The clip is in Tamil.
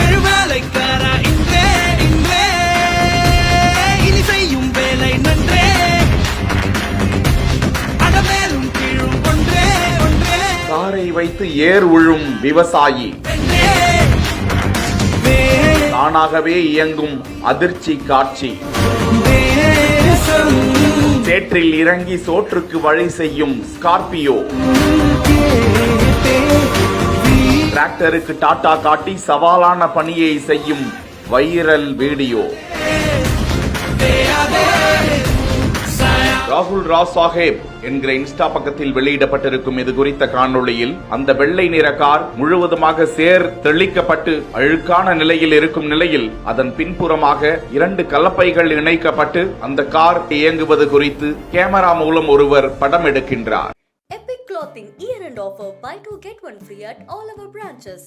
எழுவேலைக்காரா இன்றே இன்றே இனி செய்யும் வேலை நன்றே அடமேலும் கீழும் ஒன்றே ஒன்றே காரை வைத்து ஏர் உழும் விவசாயி, தானாகவே இயங்கும் அதிர்ச்சி காட்சி, சேற்றில் இறங்கி சோற்றுக்கு வழி செய்யும் ஸ்கார்பியோ, டிராக்டருக்கு டாட்டா காட்டி சவாலான பணியை செய்யும் வைரல் வீடியோ. ராகுல் ராவ் சாஹேப் என்கிற இன்ஸ்டா பக்கத்தில் வெளியிடப்பட்டிருக்கும் இது குறித்த காணொளியில் அந்த வெள்ளை நிற கார் முழுவதுமாக சேர் தெளிக்கப்பட்டு அழுக்கான நிலையில் இருக்கும் நிலையில் அதன் பின்புறமாக 2 கலப்பைகள் இணைக்கப்பட்டு அந்த கார் இயங்குவது குறித்து கேமரா மூலம் ஒருவர் படம் எடுக்கின்றார். Epic Clothing year-end offer: buy 2 get 1 free at all our branches.